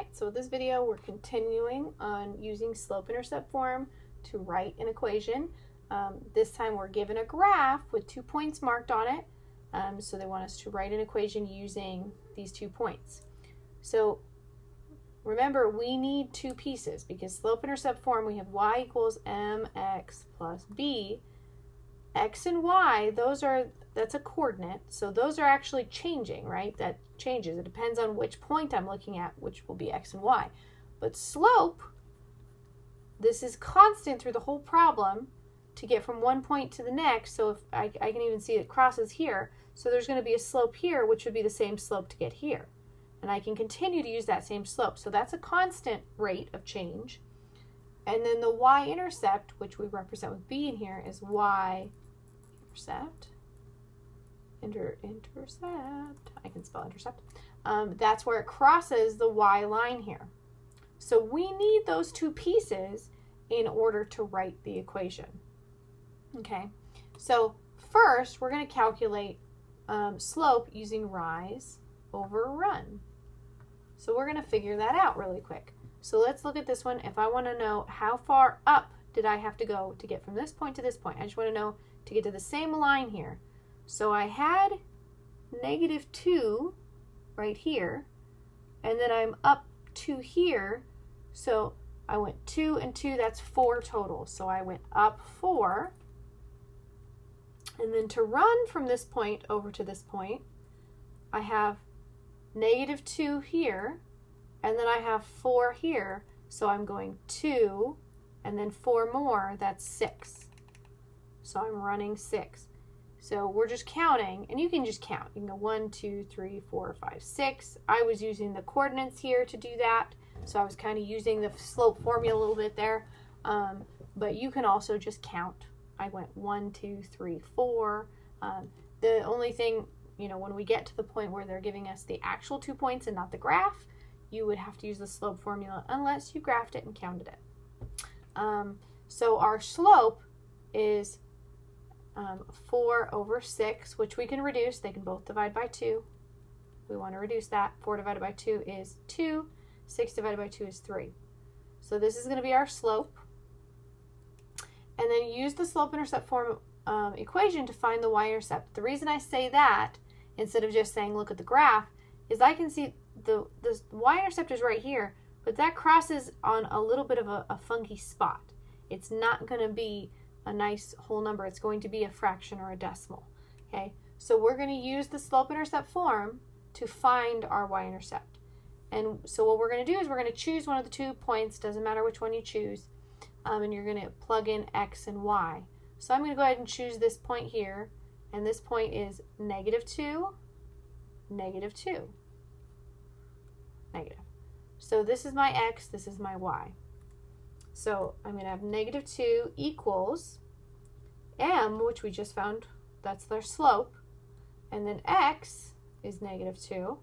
Alright, so with this video we're continuing on using slope-intercept form to write an equation. This time we're given a graph with 2 points marked on it. So they want us to write an equation using these 2 points. So remember, we need 2 pieces because slope-intercept form we have y equals mx plus b. X and y, that's a coordinate, so those are actually changing, right? That changes. It depends on which point I'm looking at, which will be x and y. But slope, this is constant through the whole problem to get from one point to the next. So if I can even see it crosses here, so there's going to be a slope here, which would be the same slope to get here. And I can continue to use that same slope. So that's a constant rate of change. And then the y-intercept, which we represent with b in here, is y-intercept. Intercept. I can spell intercept. That's where it crosses the y line here. So we need those 2 pieces in order to write the equation. Okay, so first we're going to calculate slope using rise over run. So we're going to figure that out really quick. So let's look at this one. If I want to know how far up did I have to go to get from this point to this point, I just want to know to get to the same line here. So I had -2 right here, and then I'm up to here. So I went 2 and 2, that's 4 total. So I went up 4. And then to run from this point over to this point, I have -2 here, and then I have 4 here. So I'm going 2, and then 4 more, that's 6. So I'm running 6. So we're just counting, and you can just count. You can go 1, 2, 3, 4, 5, 6. I was using the coordinates here to do that, so I was kind of using the slope formula a little bit there. But you can also just count. I went 1, 2, 3, 4. The only thing, when we get to the point where they're giving us the actual 2 points and not the graph, you would have to use the slope formula unless you graphed it and counted it. So our slope is 4 over 6, which we can reduce. They can both divide by 2. We want to reduce that. 4 divided by 2 is 2. 6 divided by 2 is 3. So this is going to be our slope. And then use the slope-intercept form equation to find the y-intercept. The reason I say that, instead of just saying look at the graph, is I can see the y-intercept is right here, but that crosses on a little bit of a funky spot. It's not going to be a nice whole number. It's going to be a fraction or a decimal. Okay, so we're going to use the slope-intercept form to find our y-intercept. And so what we're going to do is we're going to choose one of the 2 points, doesn't matter which one you choose, and you're going to plug in x and y. So I'm going to go ahead and choose this point here, and this point is -2, -2, negative. So this is my x, this is my y. So I'm going to have -2 equals m, which we just found, that's their slope, and then x is -2,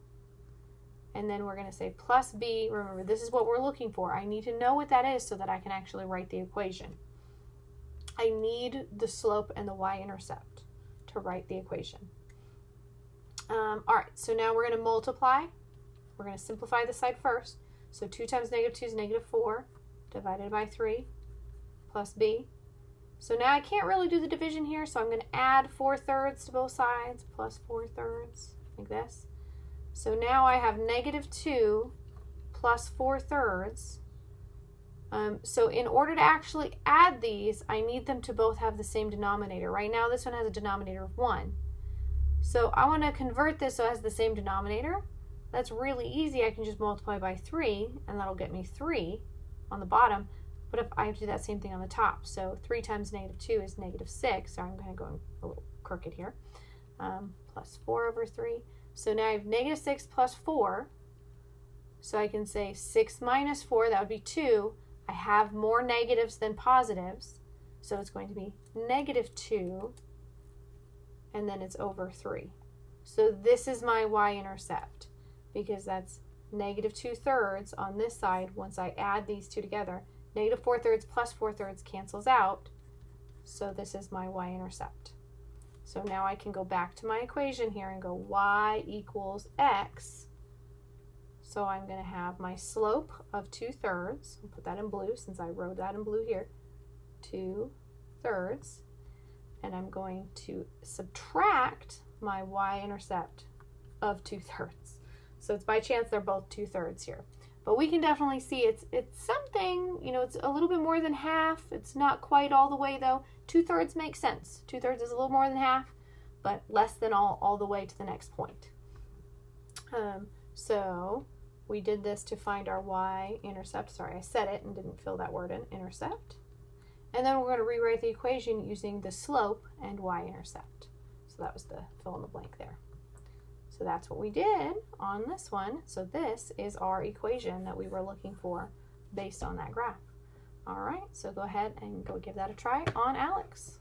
and then we're going to say plus b. Remember, this is what we're looking for. I need to know what that is so that I can actually write the equation. I need the slope and the y-intercept to write the equation. All right, so now we're going to multiply. We're going to simplify the side first. So 2 times -2 is -4. Divided by 3 plus b. So now I can't really do the division here, so I'm going to add 4/3 to both sides, plus 4/3, like this. So now I have -2 plus 4/3. So in order to actually add these, I need them to both have the same denominator. Right now this one has a denominator of 1. So I want to convert this so it has the same denominator. That's really easy. I can just multiply by 3, and that'll get me 3 on the bottom, but if I have to do that same thing on the top. So 3 times -2 is -6, so I'm kind of going a little crooked here. Plus 4 over 3. So now I have -6 plus 4, so I can say 6 minus 4, that would be 2. I have more negatives than positives, so it's going to be -2, and then it's over 3. So this is my y-intercept, because that's -2/3 on this side. Once I add these 2 together, -4/3 plus 4/3 cancels out. So this is my y-intercept. So now I can go back to my equation here and go y equals x So I'm going to have my slope of 2/3. I'll put that in blue since I wrote that in blue here. 2/3. And I'm going to subtract my y-intercept of 2/3. So it's by chance they're both 2/3 here. But we can definitely see it's something, you know, it's a little bit more than half. It's not quite all the way though. 2/3 makes sense. 2/3 is a little more than half, but less than all the way to the next point. So we did this to find our y-intercept. Sorry, I said it and didn't fill that word in, intercept. And then we're going to rewrite the equation using the slope and y-intercept. So that was the fill in the blank there. So that's what we did on this one. So this is our equation that we were looking for based on that graph. All right, so go ahead and go give that a try on Alex.